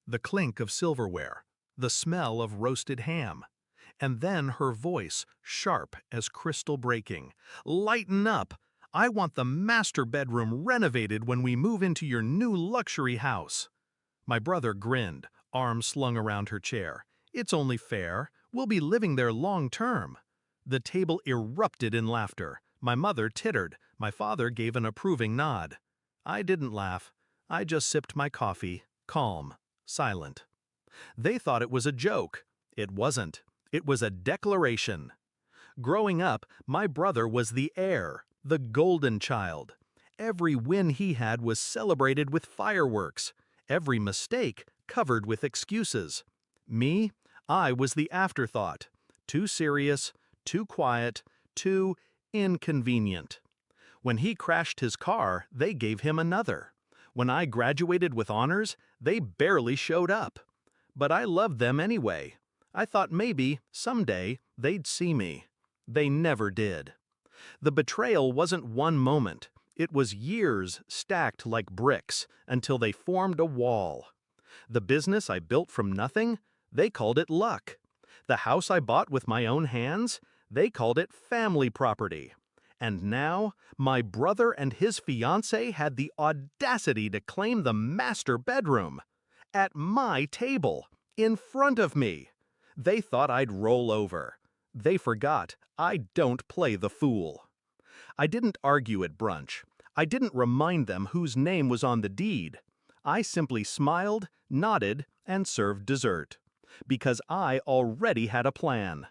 the clink of silverware, the smell of roasted ham. And then her voice, sharp as crystal breaking. "Lighten up! I want the master bedroom renovated when we move into your new luxury house." My brother grinned, arms slung around her chair. "It's only fair. We'll be living there long term." The table erupted in laughter. My mother tittered. My father gave an approving nod. I didn't laugh. I just sipped my coffee, calm, silent. They thought it was a joke. It wasn't. It was a declaration. Growing up, my brother was the heir, the golden child. Every win he had was celebrated with fireworks. Every mistake covered with excuses. Me, I was the afterthought. Too serious, too quiet, too inconvenient. When he crashed his car, they gave him another. When I graduated with honors, they barely showed up. But I loved them anyway. I thought maybe, someday, they'd see me. They never did. The betrayal wasn't one moment. It was years stacked like bricks until they formed a wall. The business I built from nothing, they called it luck. The house I bought with my own hands, they called it family property. And now, my brother and his fiancée had the audacity to claim the master bedroom. At my table, in front of me. They thought I'd roll over. They forgot I don't play the fool. I didn't argue at brunch. I didn't remind them whose name was on the deed. I simply smiled, nodded, and served dessert. Because I already had a plan.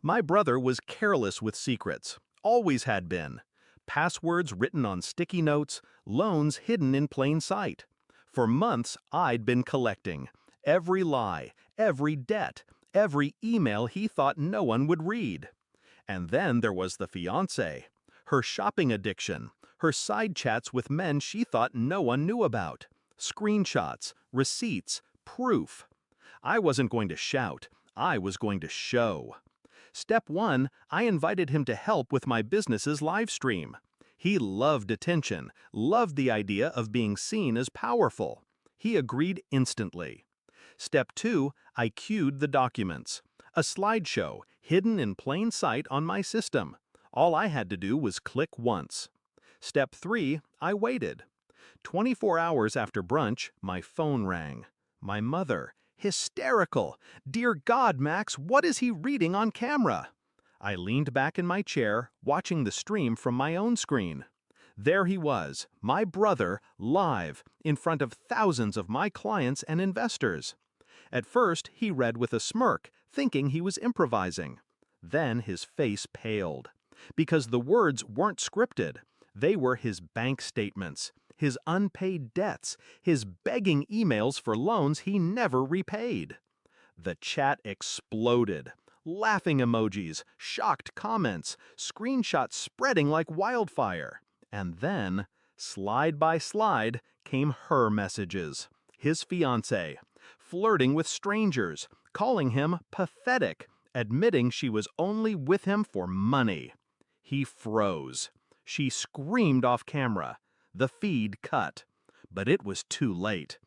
My brother was careless with secrets. Always had been. Passwords written on sticky notes, loans hidden in plain sight. For months, I'd been collecting. Every lie, every debt, every email he thought no one would read. And then there was the fiancée. Her shopping addiction, her side chats with men she thought no one knew about. Screenshots, receipts, proof. I wasn't going to shout. I was going to show. Step 1, I invited him to help with my business's live stream. He loved attention, loved the idea of being seen as powerful. He agreed instantly. Step 2, I queued the documents. A slideshow, hidden in plain sight on my system. All I had to do was click once. Step 3, I waited. 24 hours after brunch, my phone rang. My mother, hysterical. "Dear God, Max, what is he reading on camera?" I leaned back in my chair, watching the stream from my own screen. There he was, my brother, live, in front of thousands of my clients and investors. At first, he read with a smirk, thinking he was improvising. Then his face paled. Because the words weren't scripted. They were his bank statements, his unpaid debts, his begging emails for loans he never repaid. The chat exploded. Laughing emojis, shocked comments, screenshots spreading like wildfire. And then, slide by slide, came her messages. His fiancée, flirting with strangers, calling him pathetic, admitting she was only with him for money. He froze. She screamed off camera. The feed cut. But it was too late.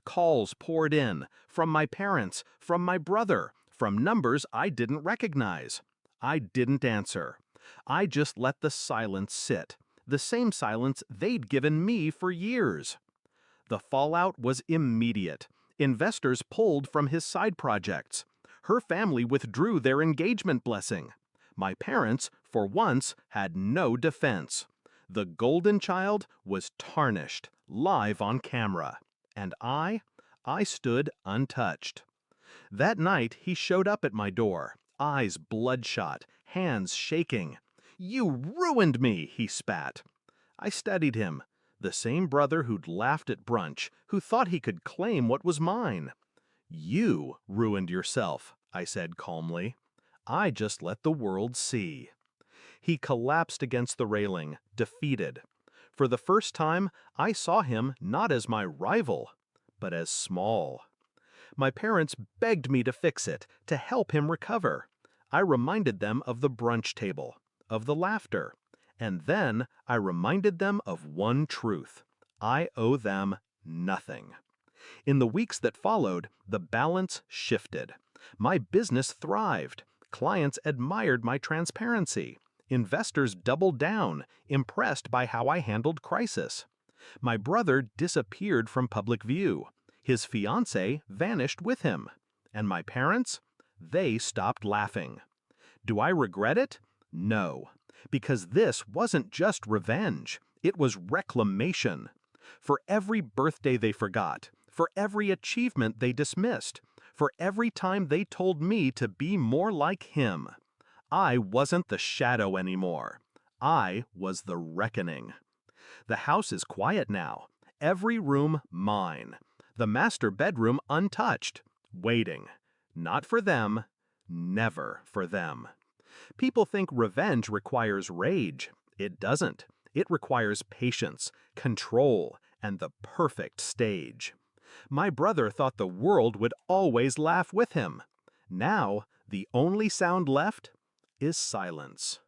Calls poured in, from my parents, from my brother, from numbers I didn't recognize. I didn't answer. I just let the silence sit, the same silence they'd given me for years. The fallout was immediate. Investors pulled from his side projects. Her family withdrew their engagement blessing. My parents, for once, had no defense. The golden child was tarnished, live on camera. And I stood untouched. That night, he showed up at my door, eyes bloodshot, hands shaking. "You ruined me," he spat. I studied him, the same brother who'd laughed at brunch, who thought he could claim what was mine. "You ruined yourself," I said calmly. "I just let the world see." He collapsed against the railing, defeated. For the first time, I saw him not as my rival, but as small. My parents begged me to fix it, to help him recover. I reminded them of the brunch table, of the laughter. And then I reminded them of one truth. I owe them nothing. In the weeks that followed, the balance shifted. My business thrived. Clients admired my transparency. Investors doubled down, impressed by how I handled crisis. My brother disappeared from public view. His fiancée vanished with him. And my parents? They stopped laughing. Do I regret it? No. Because this wasn't just revenge. It was reclamation. For every birthday they forgot, for every achievement they dismissed, for every time they told me to be more like him, I wasn't the shadow anymore. I was the reckoning. The house is quiet now. Every room mine. The master bedroom untouched. Waiting. Not for them. Never for them. People think revenge requires rage. It doesn't. It requires patience, control, and the perfect stage. My brother thought the world would always laugh with him. Now, the only sound left is silence.